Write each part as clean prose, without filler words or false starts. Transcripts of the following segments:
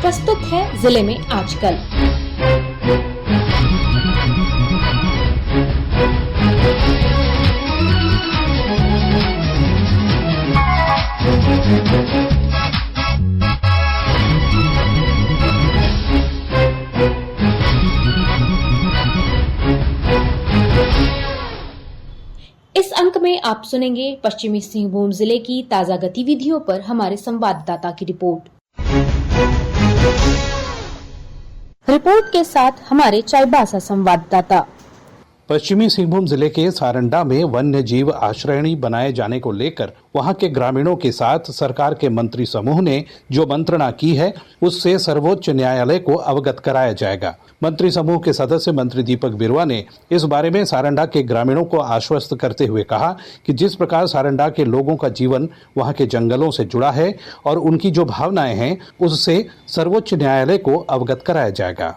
प्रस्तुत है जिले में आजकल। इस अंक में आप सुनेंगे पश्चिमी सिंहभूम जिले की ताजा गतिविधियों पर हमारे संवाददाता की रिपोर्ट के साथ हमारे चाईबासा संवाददाता। पश्चिमी सिंहभूम जिले के सारंडा में वन्य जीव आश्रयणी बनाए जाने को लेकर वहां के ग्रामीणों के साथ सरकार के मंत्री समूह ने जो मंत्रणा की है उससे सर्वोच्च न्यायालय को अवगत कराया जाएगा। मंत्री समूह के सदस्य मंत्री दीपक बिरुआ ने इस बारे में सारंडा के ग्रामीणों को आश्वस्त करते हुए कहा कि जिस प्रकार सारंडा के लोगों का जीवन वहां के जंगलों से जुड़ा है और उनकी जो भावनाएं हैं उससे सर्वोच्च न्यायालय को अवगत कराया जाएगा।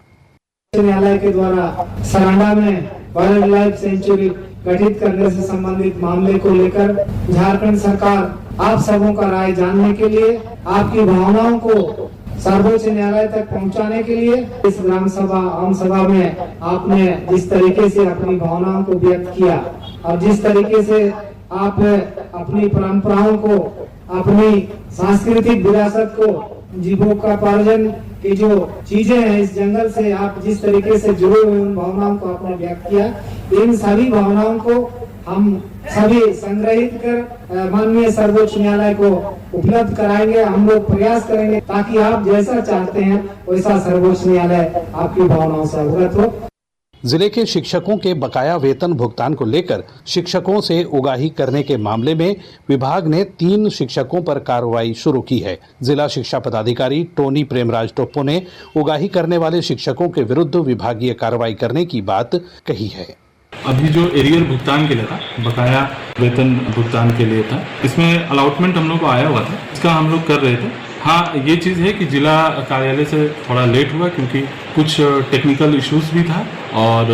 न्यायालय के द्वारा सारंडा में वाइल्ड लाइफ सेंचुरी गठित करने से संबंधित मामले को लेकर झारखंड सरकार आप सबों का राय जानने के लिए, आपकी भावनाओं को सर्वोच्च न्यायालय तक पहुंचाने के लिए इस ग्राम सभा आम सभा में आपने जिस तरीके से अपनी भावनाओं को व्यक्त किया और जिस तरीके से आप अपनी परंपराओं को, अपनी सांस्कृतिक विरासत को, जीविकोपार्जन की जो चीजें हैं इस जंगल से आप जिस तरीके से जुड़े हुए उन भावनाओं को आपने व्यक्त किया, इन सभी भावनाओं को हम सभी संग्रहित कर माननीय सर्वोच्च न्यायालय को उपलब्ध कराएंगे। हम लोग प्रयास करेंगे ताकि आप जैसा चाहते हैं वैसा सर्वोच्च न्यायालय आपकी भावनाओं से अवगत हो। जिले के शिक्षकों के बकाया वेतन भुगतान को लेकर शिक्षकों से उगाही करने के मामले में विभाग ने 3 शिक्षकों पर कार्रवाई शुरू की है। जिला शिक्षा पदाधिकारी टोनी प्रेमराज टोप्पो ने उगाही करने वाले शिक्षकों के विरुद्ध विभागीय कार्रवाई करने की बात कही है। अभी जो एरियर भुगतान के लिए था, बकाया वेतन भुगतान के लिए था, इसमें अलॉटमेंट हम लोग को आया हुआ था, इसका हम लोग कर रहे थे। हाँ, ये चीज़ है कि जिला कार्यालय से थोड़ा लेट हुआ क्योंकि कुछ टेक्निकल इश्यूज भी था और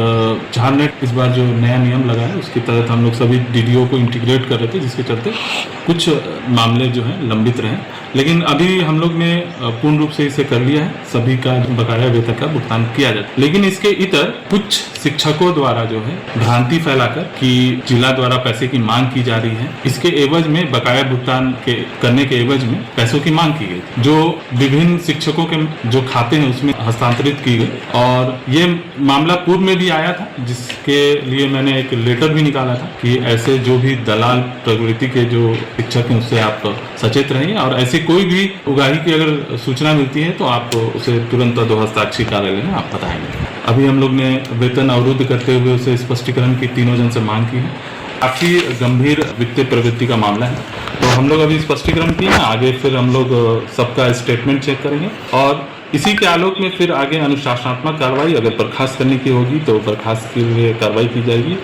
झारनेट इस बार जो नया नियम लगा है उसके तहत हम लोग सभी डीडीओ को इंटीग्रेट कर रहे थे, जिसके चलते कुछ मामले जो हैं लंबित रहे। लेकिन अभी हम लोग ने पूर्ण रूप से इसे कर लिया है, सभी का बकाया वेतन का भुगतान किया जाता है। लेकिन इसके इतर कुछ शिक्षकों द्वारा जो है भ्रांति फैलाकर कि जिला द्वारा पैसे की मांग की जा रही है, इसके एवज में बकाया भुगतान करने के एवज में पैसों की मांग की गई, जो विभिन्न शिक्षकों के जो खाते हैं उसमें हस्तांतरित की गई। और ये मामला पूर्व में भी आया था, जिसके लिए मैंने एक लेटर भी निकाला था कि ऐसे जो भी दलाल प्रवृत्ति के जो शिक्षक हैं उससे आप सचेत रहिए और ऐसे कोई भी उगाही की अगर सूचना मिलती है तो आप उसे तुरंत दो हस्ताक्षरी कार्यालय में आप बताएंगे। अभी हम लोग ने वेतन अवरुद्ध करते हुए उसे स्पष्टीकरण की तीनों जन से मांग की है। काफी गंभीर वित्तीय प्रवृत्ति का मामला है, तो हम लोग अभी स्पष्टीकरण किए हैं, आगे फिर हम लोग सबका स्टेटमेंट चेक करेंगे और इसी के आलोक में फिर आगे अनुशासनात्मक कार्रवाई अगर बर्खास्त करने की होगी तो बर्खास्त के लिए कार्रवाई की जाएगी।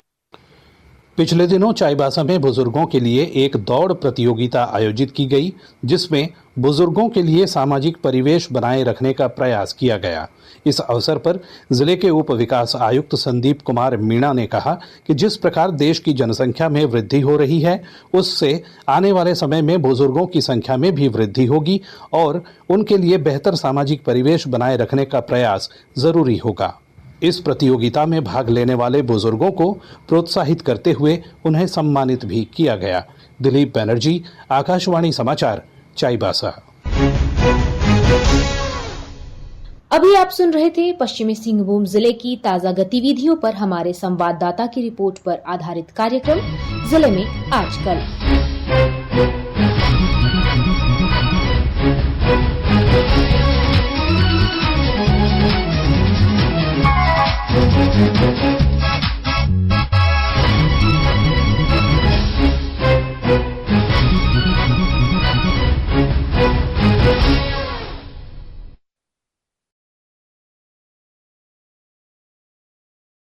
पिछले दिनों चाईबासा में बुजुर्गों के लिए एक दौड़ प्रतियोगिता आयोजित की गई, जिसमें बुजुर्गों के लिए सामाजिक परिवेश बनाए रखने का प्रयास किया गया। इस अवसर पर जिले के उप विकास आयुक्त संदीप कुमार मीणा ने कहा कि जिस प्रकार देश की जनसंख्या में वृद्धि हो रही है उससे आने वाले समय में बुजुर्गों की संख्या में भी वृद्धि होगी और उनके लिए बेहतर सामाजिक परिवेश बनाए रखने का प्रयास जरूरी होगा। इस प्रतियोगिता में भाग लेने वाले बुजुर्गों को प्रोत्साहित करते हुए उन्हें सम्मानित भी किया गया। दिलीप बनर्जी, आकाशवाणी समाचार, चाईबासा। अभी आप सुन रहे थे पश्चिमी सिंहभूम जिले की ताजा गतिविधियों पर हमारे संवाददाता की रिपोर्ट पर आधारित कार्यक्रम जिले में आजकल।